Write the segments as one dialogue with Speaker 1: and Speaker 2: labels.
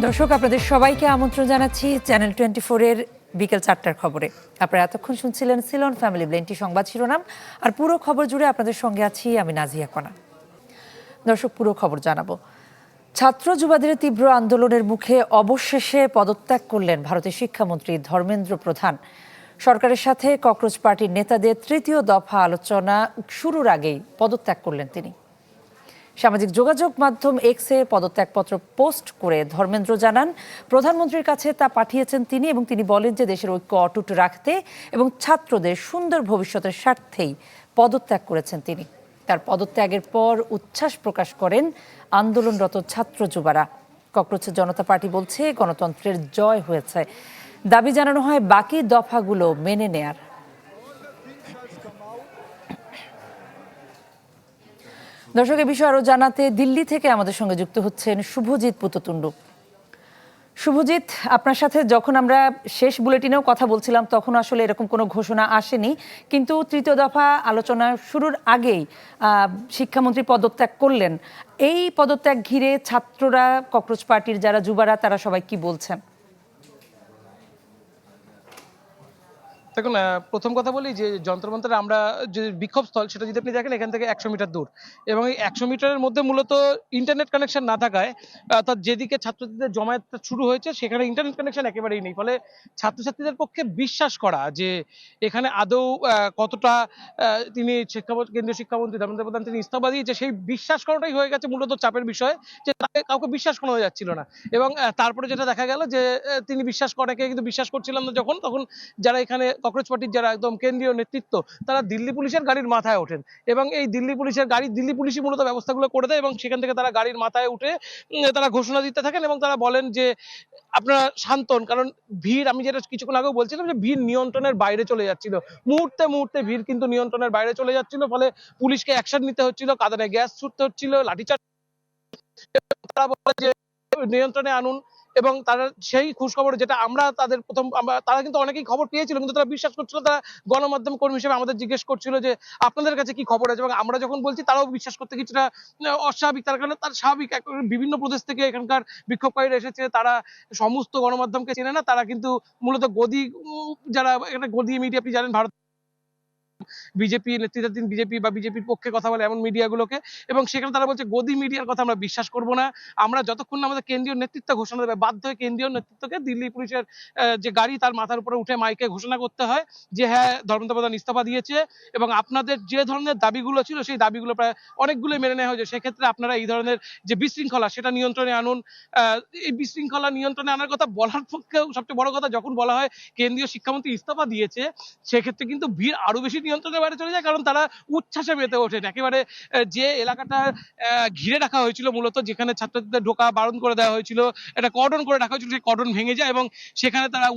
Speaker 1: দর্শক, আপনাদের সবাইকে আমন্ত্রণ জানাচ্ছি চ্যানেল 24 এর বিকেল 4টার খবরে। আপনারা এতক্ষণ শুনছিলেন সিলন ফ্যামিলি ব্লেন্টি সংবাদ শিরোনাম, আর পুরো খবর জুড়ে আপনাদের সঙ্গে আছি আমি নাজিয়া কণা। দর্শক, পুরো খবর জানাবো। ছাত্র যুবদের তীব্র আন্দোলনের মুখে অবশেষে পদত্যাগ করলেন ভারতের শিক্ষামন্ত্রী ধর্মেন্দ্র প্রধান। সরকারের সাথে ককরোচ পার্টির নেতাদের তৃতীয় দফা আলোচনা শুরুর আগেই পদত্যাগ করলেন তিনি। সামাজিক যোগাযোগ মাধ্যম এক্সে পদত্যাগপত্র পোস্ট করে ধর্মেন্দ্র জানান, প্রধানমন্ত্রীর কাছে তা পাঠিয়েছেন তিনি, এবং তিনি বলেন যে দেশের ঐক্য অটুট রাখতে এবং ছাত্রদের সুন্দর ভবিষ্যতের স্বার্থেই পদত্যাগ করেছেন তিনি। তার পদত্যাগের পর উচ্ছ্বাস প্রকাশ করেন আন্দোলনরত ছাত্র যুবারা। ককরোচের জনতা পার্টি বলছে গণতন্ত্রের জয় হয়েছে। দাবি জানানো হয় বাকি দফাগুলো মেনে নেয়ার। দর্শক, এ বিষয়ে আরো জানাতে দিল্লি থেকে আমাদের সঙ্গে যুক্ত হচ্ছেন শুভজিৎ পুততুণ্ড। শুভজিৎ, আপনার সাথে যখন আমরা শেষ বুলেটিনেও কথা বলছিলাম তখন আসলে এরকম কোনো ঘোষণা আসেনি, কিন্তু তৃতীয় দফা আলোচনা শুরুর আগেই শিক্ষামন্ত্রী পদত্যাগ করলেন। এই পদত্যাগ ঘিরে ছাত্ররা, ককরোচ পার্টির যারা যুবারা, তারা সবাই কি বলছেন?
Speaker 2: দেখুন, প্রথম কথা বলি যে যন্ত্রমন্ত্রে আমরা যে বিক্ষোভ স্থল সেটা যদি আপনি দেখেন এখান থেকে 100 মিটার দূর, এবং এই 100 মিটারের মধ্যে মূলত ইন্টারনেট কানেকশন না থাকায় অর্থাৎ যেদিকে ছাত্রছাত্রীদের জমায়েতটা শুরু হয়েছে সেখানে ইন্টারনেট কানেকশন একেবারেই নেই। ফলে ছাত্রছাত্রীদের পক্ষে বিশ্বাস করা যে এখানে আদৌ কতটা তিনি কেন্দ্রীয় শিক্ষামন্ত্রী ধর্মেন্দ্র প্রধান তিনি ইস্তফা দিয়েছে সেই বিশ্বাস করাটাই হয়ে গেছে মূলত চাপের বিষয়, যে তাকে কাউকে বিশ্বাস করা যাচ্ছিল না। এবং তারপরে যেটা দেখা গেল যে তিনি বিশ্বাস করাকে কিন্তু বিশ্বাস করছিলেন না তখন যারা এখানে ককরোচ পার্টির যারা একদম কেন্দ্রীয় নেতৃত্ব তারা দিল্লি পুলিশের গাড়ির মাথায় ওঠেন, এবং এই দিল্লি পুলিশের গাড়ি দিল্লি পুলিশই মূলত ব্যবস্থাগুলো করে দেয়, এবং সেখান থেকে তারা গাড়ির মাথায় উঠে তারা ঘোষণা দিতে থাকেন, এবং তারা বলেন যে আপনারা শান্ত হন, কারণ ভিড়, আমি যেটা কিছুক্ষণ আগেও বলছিলাম যে ভিড় নিয়ন্ত্রণের বাইরে চলে যাচ্ছিল। মুহূর্তে মুহূর্তে ভিড় কিন্তু নিয়ন্ত্রণের বাইরে চলে যাচ্ছিল, ফলে পুলিশকে অ্যাকশন নিতে হচ্ছিল, কাঁদানে গ্যাস ছুটতে হচ্ছিল, লাঠিচার্জ। তারা বলে যে নিয়ন্ত্রণে আনুন, এবং তারা সেই খোঁজখবর যেটা আমরা তাদের তারা কিন্তু অনেকেই খবর পেয়েছিল কিন্তু তারা বিশ্বাস করছিল। তারা গণমাধ্যম কর্মী হিসেবে আমাদের জিজ্ঞেস করছিল যে আপনাদের কাছে কি খবর আছে, এবং আমরা যখন বলছি তারাও বিশ্বাস করতে কিছুটা অস্বাভাবিক। তার কারণে তার স্বাভাবিক বিভিন্ন প্রদেশ থেকে এখানকার বিক্ষোভকারীরা এসেছে, তারা সমস্ত গণমাধ্যমকে চেনে না, তারা কিন্তু মূলত গদি যারা একটা গদি মিডিয়া, আপনি জানেন ভারত বিজেপি নেতৃত্বাধীন বিজেপি বা বিজেপির পক্ষে কথা বলে এমন মিডিয়াগুলোকে, এবং সেখানে তারা বলছে গদি মিডিয়ার কথা আমরা বিশ্বাস করব না, আমরা যতক্ষণ না আমাদের কেন্দ্রীয় নেতৃত্ব ঘোষণা দেবে। বাধ্য হয়ে কেন্দ্রীয় নেতৃত্বকে দিল্লি পুলিশের যে গাড়ি তার মাথার উপরে উঠে মাইকে ঘোষণা করতে হয় যে হ্যাঁ, ধর্মেন্দ্র প্রধান ইস্তফা দিয়েছে, এবং আপনাদের যে ধরনের দাবিগুলো ছিল সেই দাবিগুলো প্রায় অনেকগুলো মেনে নেওয়া হয়েছে। সেক্ষেত্রে আপনারা এই ধরনের যে বিশৃঙ্খলা সেটা নিয়ন্ত্রণে আনুন। এই বিশৃঙ্খলা নিয়ন্ত্রণে আনার কথা বলার পক্ষেও সবচেয়ে বড় কথা, যখন বলা হয় কেন্দ্রীয় শিক্ষামন্ত্রী ইস্তফা দিয়েছে সেক্ষেত্রে কিন্তু ভিড় আরো বেশি নিয়ন্ত্রণের বাইরে চলে যায়, কারণ তারা উচ্ছ্বাসে মেতে ওঠেন। একেবারে যে এলাকাটা ঘিরে রাখা হয়েছিল মূলত, যেখানে ছাত্রছাত্রীদের ঢোকা বারণ করে দেওয়া হয়েছিল, একটা কর্ডন করে রাখা হয়েছিল, সেই কর্ডন ভেঙে যায় এবং সেখানে তারা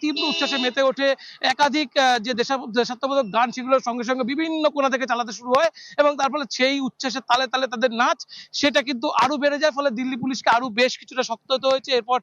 Speaker 2: তীব্র উচ্ছ্বাসে মেতে ওঠে। একাধিক যে দেশাত্মবোধক গান সেগুলোর সঙ্গে সঙ্গে বিভিন্ন কোণা থেকে চালাতে শুরু হয়, এবং তার ফলে সেই উচ্ছ্বাসের তালে তালে তাদের নাচ সেটা কিন্তু আরো বেড়ে যায়। ফলে দিল্লি পুলিশকে আরো বেশ কিছুটা শক্ত হতে হয়েছে। এরপর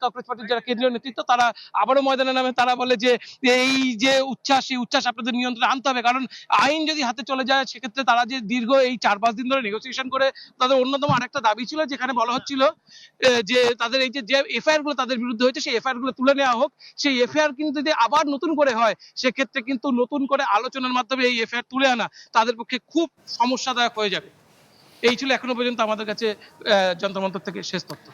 Speaker 2: ককরোচ পার্টির যারা কেন্দ্রীয় নেতৃত্ব তারা আবারও ময়দানে নামে, তারা বলে যে এই যে উচ্ছ্বাস, সেই উচ্ছ্বাস আপনাদের নিয়ন্ত্রণে আনতে হবে, কারণ আইন যদি হাতে চলে যায় সেক্ষেত্রে তারা যে দীর্ঘ এই 4-5 দিন ধরে নেগোসিয়েশন করে, তাদের অন্যতম আরেকটা দাবি ছিল যেখানে বলা হচ্ছিল যে তাদের এই যে এফআইআর গুলো তাদের বিরুদ্ধে হয়েছে সেই এফআইআর গুলো তুলে নেওয়া হোক। সেই এফআইআর কিন্তু যদি আবার নতুন করে হয় সেক্ষেত্রে কিন্তু নতুন করে আলোচনার মাধ্যমে এই এফআইআর তুলে আনা তাদের পক্ষে খুব সমস্যাদায়ক হয়ে যাবে। এই ছিল এখনো পর্যন্ত আমাদের কাছে যন্ত্রমন্ত্র থেকে শেষ তথ্য।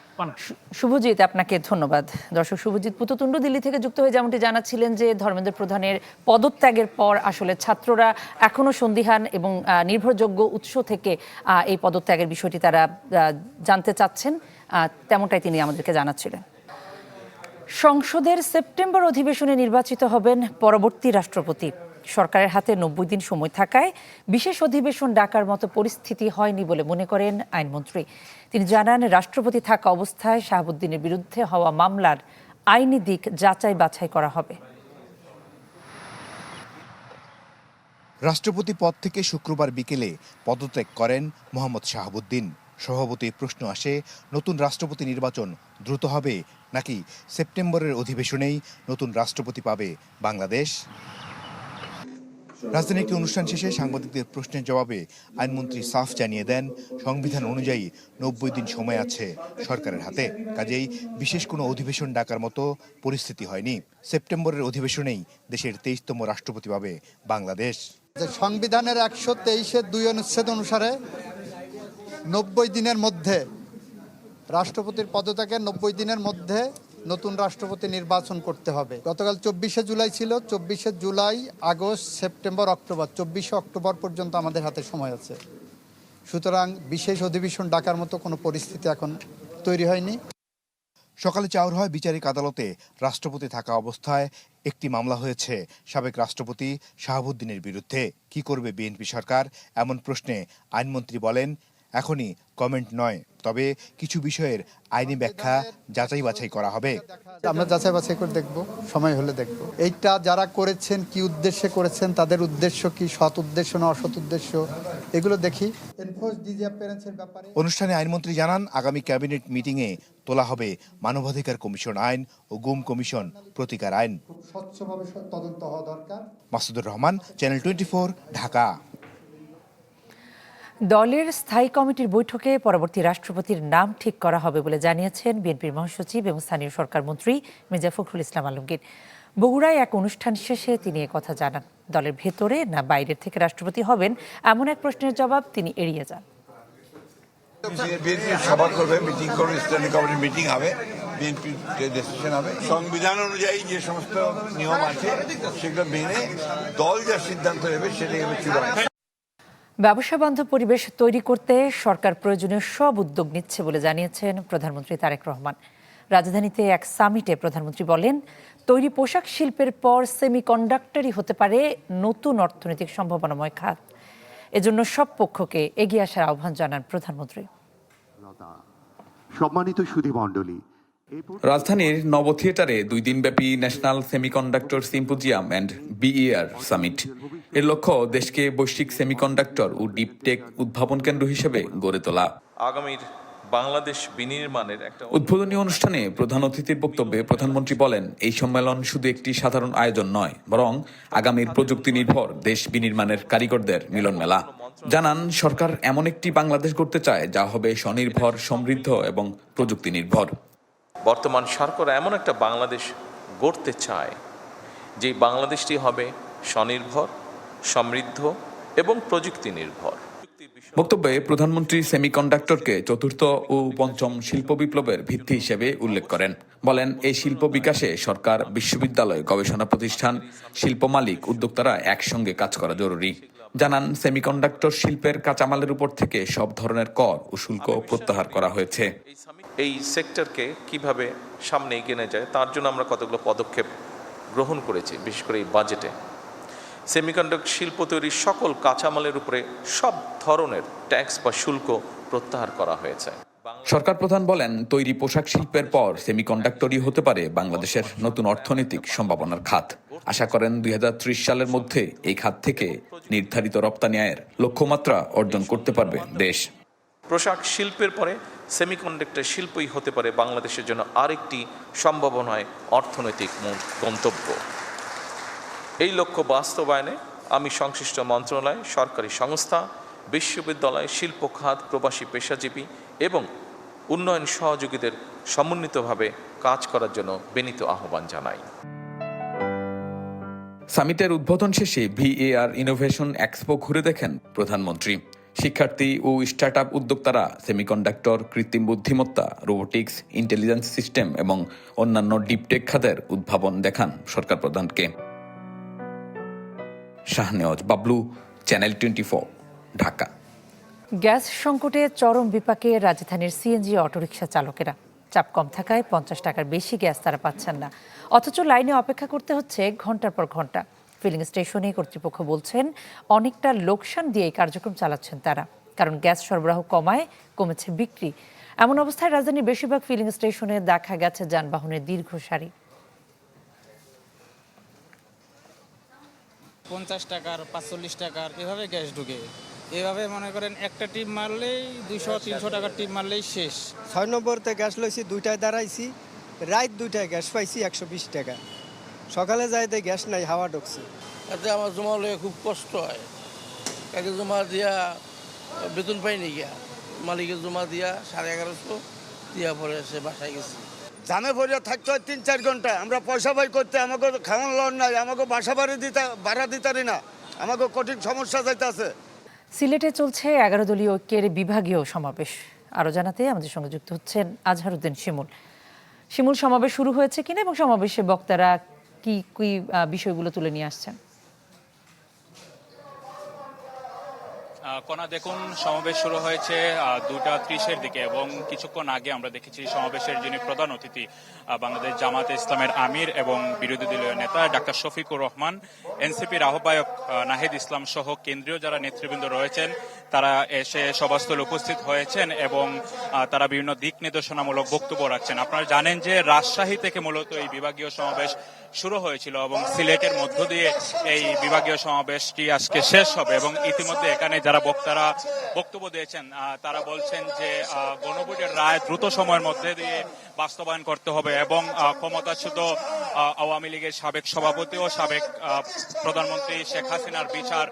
Speaker 1: শুভজিৎ, আপনাকে ধন্যবাদ। দর্শক, শুভজিৎ পুততুণ্ড দিল্লি থেকে যুক্ত হয়ে যেমনটি জানাচ্ছিলেন যে ধর্মেন্দ্র প্রধানের পদত্যাগের পর আসলে ছাত্ররা এখনো সন্দিহান, এবং নির্ভরযোগ্য উৎস থেকে এই পদত্যাগের বিষয়টি তারা জানতে চাচ্ছেন, তেমনটাই তিনি আমাদেরকে জানাচ্ছিলেন। সংসদের সেপ্টেম্বর অধিবেশনে নির্বাচিত হবেন পরবর্তী রাষ্ট্রপতি। সরকারের হাতে 90 দিন সময় থাকায় বিশেষ অধিবেশন ডাকার মতো পরিস্থিতি হয়নি বলে মনে করেন আইনমন্ত্রী। তিনি জানান, রাষ্ট্রপতি থাকা অবস্থায় শাহাবুদ্দিনের বিরুদ্ধে হওয়া মামলার আইনি দিক যাচাই বাছাই করা হবে।
Speaker 3: রাষ্ট্রপতি পদ থেকে শুক্রবার বিকেলে পদত্যাগ করেন মোহাম্মদ শাহাবুদ্দিন। স্বভাবতই প্রশ্ন আসে, নতুন রাষ্ট্রপতি নির্বাচন দ্রুত হবে নাকি সেপ্টেম্বরের অধিবেশনেই নতুন রাষ্ট্রপতি পাবে বাংলাদেশ? রাজধানীর একটি অনুষ্ঠান শেষে সাংবাদিকদের প্রশ্নের জবাবে আইনমন্ত্রী সাফ জানিয়ে দেন, সংবিধান অনুযায়ী 90 দিন সময় আছে সরকারের হাতে। কাজেই বিশেষ কোনো অধিবেশন ডাকার মতো পরিস্থিতি হয়নি। সেপ্টেম্বরের অধিবেশনেই দেশের 23তম রাষ্ট্রপতি পাবে বাংলাদেশ।
Speaker 4: সংবিধানের 123-2 অনুচ্ছেদ অনুসারে 90 দিনের মধ্যে রাষ্ট্রপতির পদত্যাগের 90 দিনের মধ্যে নতুন রাষ্ট্রপতি নির্বাচন করতে হবে। গতকাল 24শে জুলাই ছিল, 24শে জুলাই, আগস্ট, সেপ্টেম্বর, অক্টোবর, 24শে অক্টোবর পর্যন্ত আমাদের হাতে সময় আছে। সুতরাং বিশেষ অধিবেশন ডাকার মতো কোনো পরিস্থিতি এখন তৈরি হয়নি।
Speaker 3: সকালে চাউর হয় বিচারিক আদালতে রাষ্ট্রপতি থাকা অবস্থায় একটি মামলা হয়েছে সাবেক রাষ্ট্রপতি শাহাবুদ্দিনের বিরুদ্ধে। কি করবে বিএনপি সরকার, এমন প্রশ্নে আইনমন্ত্রী বলেন, এখনই কমেন্ট নয়, তবে কিছু বিষয়ের আইনি ব্যাখ্যা যাচাই বাছাই করা হবে।
Speaker 4: আমরা যাচাই বাছাই করে দেখব, সময় হলে দেখব। এইটা যারা করেছেন কি উদ্দেশ্যে করেছেন, তাদের উদ্দেশ্য কি, সৎ উদ্দেশ্য না অসৎ উদ্দেশ্য, এগুলো দেখি।
Speaker 3: অনুষ্ঠানে আইনমন্ত্রী জানান, আগামী ক্যাবিনেট মিটিংয়ে তোলা হবে মানবাধিকার কমিশন আইন ও গুম কমিশন প্রতিকার আইন।
Speaker 4: স্বচ্ছভাবে তদন্ত হওয়া দরকার।
Speaker 3: মাসুদুর রহমান, চ্যানেল 24, ঢাকা।
Speaker 1: দলের স্থায়ী কমিটির বৈঠকে পরবর্তী রাষ্ট্রপতির নাম ঠিক করা হবে বলে জানিয়েছেন বিএনপির মহাসচিব এবং স্থানীয় সরকার মন্ত্রী মির্জা ফখরুল ইসলাম আলমগীর। বগুড়ায় এক অনুষ্ঠান শেষে তিনি কথা জানান। দলের ভেতরে না বাইরের থেকে রাষ্ট্রপতি হবেন এমন এক প্রশ্নের জবাব তিনি এড়িয়ে যান।
Speaker 5: বিএনপি সভা করবে, মিটিং করবে, স্ট্যান্ডিং কমিটির মিটিং হবে, বিএনপির ডিসিশন হবে। সংবিধান অনুযায়ী যে সমস্ত নিয়ম আছে সেগুলো মেনে দল যা সিদ্ধান্ত নেবে সেটাই হবে চূড়ান্ত।
Speaker 1: ব্যবসা বান্ধব পরিবেশ তৈরি করতে সরকার প্রয়োজনীয় সব উদ্যোগ নিচ্ছে বলে জানিয়েছেন প্রধানমন্ত্রী তারেক রহমান। রাজধানীতে এক সামিটে প্রধানমন্ত্রী বলেন, তৈরি পোশাক শিল্পের পর সেমিকন্ডাক্টরই হতে পারে নতুন অর্থনৈতিক সম্ভাবনাময় খাত। এজন্য সব পক্ষকে এগিয়ে আসার আহ্বান জানান প্রধানমন্ত্রী।
Speaker 6: সম্মানিত সুধীমণ্ডলী,
Speaker 7: রাজধানীর নব থিয়েটারে 2 দিনব্যাপী national semiconductor symposium and BER summit. এর লক্ষ্য দেশকে বৈশ্বিক সেমিকন্ডাক্টর ও ডিপটেক উদ্ভাবন কেন্দ্র হিসেবে গড়ে তোলা।
Speaker 8: আগামীর বাংলাদেশ বিনির্মাণের একটা
Speaker 7: উদ্বোধনী অনুষ্ঠানে প্রধান অতিথির বক্তব্যে প্রধানমন্ত্রী বলেন, এই সম্মেলন শুধু একটি সাধারণ আয়োজন নয়, বরং আগামীর প্রযুক্তি নির্ভর দেশ বিনির্মাণের কারিগরদের মিলন মেলা। জানান, সরকার এমন একটি বাংলাদেশ গড়তে চায় যা হবে স্বনির্ভর, সমৃদ্ধ এবং প্রযুক্তি নির্ভর।
Speaker 8: বর্তমান সরকার এমন একটা বাংলাদেশ গড়তে চায় যে বাংলাদেশটি হবে স্বনির্ভর, সমৃদ্ধ এবং প্রযুক্তি নির্ভর।
Speaker 7: বক্তব্যে প্রধানমন্ত্রী সেমিকন্ডাক্টরকে চতুর্থ ও পঞ্চম শিল্প বিপ্লবের ভিত্তি হিসেবে উল্লেখ করেন। বলেন, এই শিল্প বিকাশে সরকার, বিশ্ববিদ্যালয়, গবেষণা প্রতিষ্ঠান, শিল্প মালিক, উদ্যোক্তারা একসঙ্গে কাজ করা জরুরি। জানান, সেমিকন্ডাক্টর শিল্পের কাঁচামালের উপর থেকে সব ধরনের কর ও শুল্ক প্রত্যাহার করা হয়েছে।
Speaker 8: এই সেক্টরকে কিভাবে সামনে এগিয়ে নিয়ে যায় তার জন্য আমরা কতগুলো পদক্ষেপ গ্রহণ করেছি। বিশেষ করে এই বাজেটে সেমিকন্ডাক্টর শিল্প তৈরির সকল কাঁচামালের উপরে সব ধরনের ট্যাক্স বা শুল্ক প্রত্যাহার করা হয়েছে।
Speaker 7: সরকার প্রধান বলেন, তৈরি পোশাক শিল্পের পর সেমিকন্ডাক্টরই হতে পারে বাংলাদেশের নতুন অর্থনৈতিক সম্ভাবনার খাত। আশা করেন 2030 সালের মধ্যে এই খাত থেকে নির্ধারিত রপ্তানি আয়ের লক্ষ্যমাত্রা অর্জন করতে পারবে দেশ।
Speaker 8: পোশাক শিল্পের পরে সেমিকন্ডাক্টর শিল্পই হতে পারে বাংলাদেশের জন্য আরেকটি সম্ভাবনায় অর্থনৈতিক গন্তব্য। এই লক্ষ্য বাস্তবায়নে আমি সংশ্লিষ্ট মন্ত্রণালয়, সরকারি সংস্থা, বিশ্ববিদ্যালয়, শিল্প খাত, প্রবাসী পেশাজীবী এবং উন্নয়ন সহযোগীদের সমন্বিতভাবে কাজ করার জন্য বিনীত আহ্বান জানাই।
Speaker 7: সামিটের উদ্বোধন শেষে ভিএআর ইনোভেশন এক্সপো ঘুরে দেখেন প্রধানমন্ত্রী। শিক্ষার্থী ও স্টার্টআপ উদ্যোক্তারা সেমিকন্ডাক্টর, কৃত্রিম বুদ্ধিমত্তা, রোবোটিক্স, ইন্টেলিজেন্স সিস্টেম এবং অন্যান্য ডিপটেক খাতের উদ্ভাবন দেখান সরকার প্রধানকে। শাহনেওয়াজ বাবলু, চ্যানেল 24, ঢাকা।
Speaker 1: গ্যাস সংকটে চরম বিপাকে রাজধানীর সিএনজি অটোরিকশা চালকেরা। চাপ কম থাকায় 50 টাকার বেশি গ্যাস তারা পাচ্ছেন না, অথচ লাইনে অপেক্ষা করতে হচ্ছে ঘন্টার পর ঘন্টা। ফিলিং স্টেশনে কর্তৃপক্ষ বলছেন, অনেকটা লোকসান দিয়ে এই কার্যক্রম চালাচ্ছেন তারা, কারণ গ্যাস সরবরাহ কমায় কমেছে বিক্রি। এমন অবস্থায় রাজধানীর বেশিরভাগ ফিলিং স্টেশনে দেখা গেছে যানবাহনের দীর্ঘ সারি।
Speaker 9: 50 টাকার, 45 টাকার এভাবে গ্যাস ঢুকে। এভাবে মনে করেন একটা টিপ মারলেই 200-300 টাকার টিপ মারলেই শেষ।
Speaker 10: 6 নম্বরতে গ্যাস লইছি, 2টায় দাঁড়াইছি, রাত 2টায় গ্যাস পাইছি 120 টাকা। সকালে যাইতে গ্যাস নাই, হাওয়া ঢুকছে।
Speaker 6: তাতে আমার জমা হলে খুব কষ্ট হয়। কাকে জমা দিয়া বেতন পাইনি গিয়া, মালিকের জমা দিয়া 1150 দিয়া পরে সে বাসায় গেছি।
Speaker 11: জামে পড়ে থাকতে হয় 3-4 ঘন্টা। আমরা পয়সা বাই করতে, আমাকে খাওয়ান লোন নাই, আমাকে বাসা ভাড়া দিতারি না, আমাকে কঠিন সমস্যা যাইতেছে।
Speaker 1: সিলেটে চলছে 11 দলীয় ঐক্যের বিভাগীয় সমাবেশ। আরও জানাতে আমাদের সঙ্গে যুক্ত হচ্ছেন আজহারউদ্দিন শিমুল। শিমুল, সমাবেশ শুরু হয়েছে কিনা এবং সমাবেশে বক্তারা কি কি বিষয়গুলো তুলে নিয়ে আসছেন?
Speaker 12: কোনা দেখুন, সমাবেশ শুরু হয়েছে 2:30-এর দিকে এবং কিছুক্ষণ আগে আমরা দেখেছি সমাবেশের যিনি প্রধান অতিথি বাংলাদেশ জামাতে ইসলামের আমির এবং বিরোধী দলীয় নেতা ডাক্তার শফিকুর রহমান, এনসিপির আহ্বায়ক নাহিদ ইসলাম সহ কেন্দ্রীয় যারা নেতৃবৃন্দ রয়েছেন তারা এসে সভাস্থলে উপস্থিত হয়েছেন এবং তারা বিভিন্ন দিক নির্দেশনামূলক বক্তব্য রাখছেন। আপনারা জানেন যে রাজশাহী থেকে মূলত এই বিভাগীয় সমাবেশ শুরু হয়েছিল এবং সিলেটের মধ্য দিয়ে এই বিভাগীয় সমাবেশটি আজকে শেষ হবে এবং ইতিমধ্যে এখানে যারা বক্তারা বক্তব্য দিয়েছেন তারা বলছেন যে গণভোটের রায় দ্রুত সময়ের মধ্যে দিয়ে বাস্তবায়ন করতে হবে এবং ক্ষমতাচ্যুত আওয়ামী লীগের সাবেক সভাপতি ও সাবেক প্রধানমন্ত্রী শেখ হাসিনার বিচার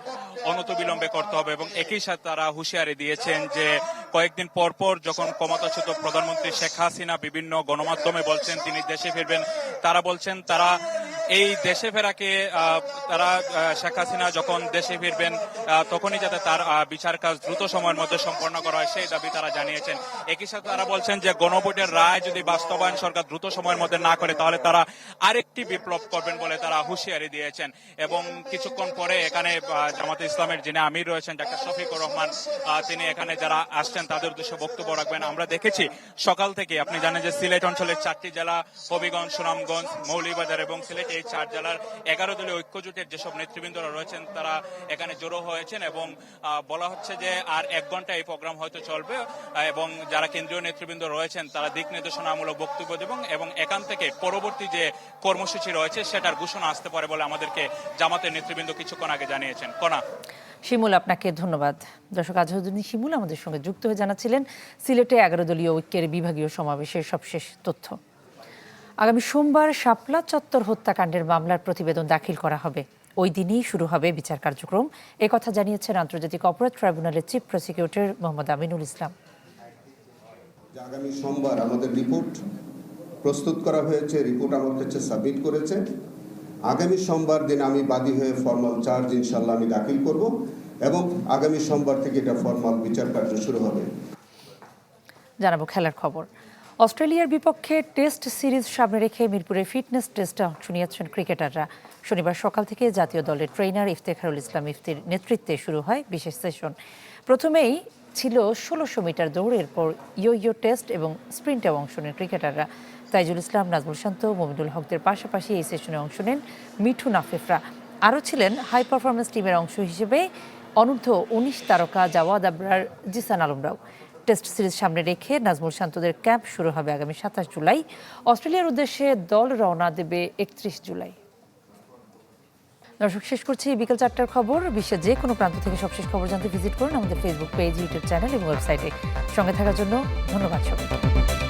Speaker 12: অনতিবিলম্বে করতে হবে এবং একই সাথে তারা হুঁশিয়ারি দিয়েছেন যে কয়েকদিন পর পর যখন ক্ষমতাচ্যুত প্রধানমন্ত্রী শেখ হাসিনা বিভিন্ন গণমাধ্যমে বলছেন তিনি দেশে ফিরবেন, তারা বলছেন তারা এই দেশে ফেরাকে তারা শেখ হাসিনা যখন দেশে ফিরবেন তখনই যাতে তার বিচার কাজ দ্রুত সময়ের মধ্যে সম্পন্ন করা হয় সেই দাবি তারা জানিয়েছেন। একই সাথে তারা বলছেন যে গণভোটের রায় যদি বাস্তবায়ন সরকার দ্রুত সময়ের মধ্যে না করে তাহলে তারা আরেকটি বিপ্লব করবেন বলে তারা হুঁশিয়ারি দিয়েছেন এবং কিছুক্ষণ পরে এখানে জামাতে ইসলামের যিনি আমির রয়েছেন ডাক্তার শফিকুর রহমান তিনি এখানে যারা আসছেন তাদের উদ্দেশ্যে বক্তব্য রাখবেন। আমরা দেখেছি সকাল থেকে, আপনি জানেন যে সিলেট অঞ্চলের 4টি জেলা হবিগঞ্জ, সুনামগঞ্জ, মৌলভীবাজার এবং সিলেট এই 4 জেলার 11 দলীয় ঐক্যজোটের যেসব নেতৃবৃন্দরা রয়েছেন তারা এখানে জড়ো হয়েছেন এবং বলা হচ্ছে যে আর 1 ঘন্টা এই প্রোগ্রাম হয়তো চলবে এবং যারা কেন্দ্রীয় নেতৃবৃন্দ রয়েছেন তারা দিক নির্দেশনামূলক বক্তব্য দেবেন এবং এখান থেকে পরবর্তী যে কর্মসূচি রয়েছে সেটার ঘোষণা আসতে পারে বলে আমাদেরকে জামাতের নেতৃবৃন্দ কিছুক্ষণ আগে জানিয়েছেন। কোনা
Speaker 1: শিমুল, আপনাকে ধন্যবাদ। দর্শক, আজহারউদ্দিন শিমুল আমাদের সঙ্গে যুক্ত হয়ে জানাচ্ছিলেন সিলেটে 11 দলীয় ঐক্যের বিভাগীয় সমাবেশের সবশেষ তথ্য। আগামী সোমবার শাপলা চত্বর হত্যাকাণ্ডের মামলার প্রতিবেদন দাখিল করা হবে। ওই দিনই শুরু হবে বিচার কার্যক্রম, একথা জানিয়েছেন আন্তর্জাতিক অপরাধ ট্রাইব্যুনালের চিফ প্রসিকিউটর মোহাম্মদ আমিনুল ইসলাম।
Speaker 13: আগামী সোমবার আমাদের রিপোর্ট প্রস্তুত করা হয়েছে, রিপোর্ট আমার কাছে সাবমিট করেছে। আগামী সোমবার দিন আমি বাদী হয়ে ফর্মাল চার্জ ইনশাল্লাহ আমি দাখিল করব এবং আগামী সোমবার থেকে এটা ফর্মাল বিচার কার্য শুরু হবে।
Speaker 1: জানাবো খেলার খবর। অস্ট্রেলিয়ার বিপক্ষে টেস্ট সিরিজ সামনে রেখে মিরপুরের ফিটনেস টেস্টে অংশ নিয়েছেন ক্রিকেটাররা। শনিবার সকাল থেকে জাতীয় দলের ট্রেনার ইফতেখারুল ইসলাম ইফতির নেতৃত্বে শুরু হয় বিশেষ সেশন। প্রথমেই ছিল 1600 মিটার দৌড়, এরপর ইয়ো টেস্ট এবং স্প্রিন্টেও অংশ নেন ক্রিকেটাররা। তাইজুল ইসলাম, নাজমুল শান্ত, মমিনুল হকদের পাশাপাশি এই সেশনে অংশ নেন মিঠু নাফিফরা। আরও ছিলেন হাই পারফরমেন্স টিমের অংশ হিসেবে অনূর্ধ্ব 19 তারকা জাওয়াদ আবরার, জিসান আলমরাও। টেস্ট সিরিজ সামনে রেখে নাজমুল শান্তদের ক্যাম্প শুরু হবে আগামী 27 জুলাই। অস্ট্রেলিয়ার উদ্দেশ্যে দল রওনা দেবে 31 জুলাই। দর্শক, শেষ করছি বিকেল 4টার খবর। বিশ্বের যে কোনো প্রান্ত থেকে সবশেষ খবর জানতে ভিজিট করুন আমাদের ফেসবুক পেজ, ইউটিউব চ্যানেল এবং ওয়েবসাইটে। সঙ্গে থাকার জন্য ধন্যবাদ সবাইকে।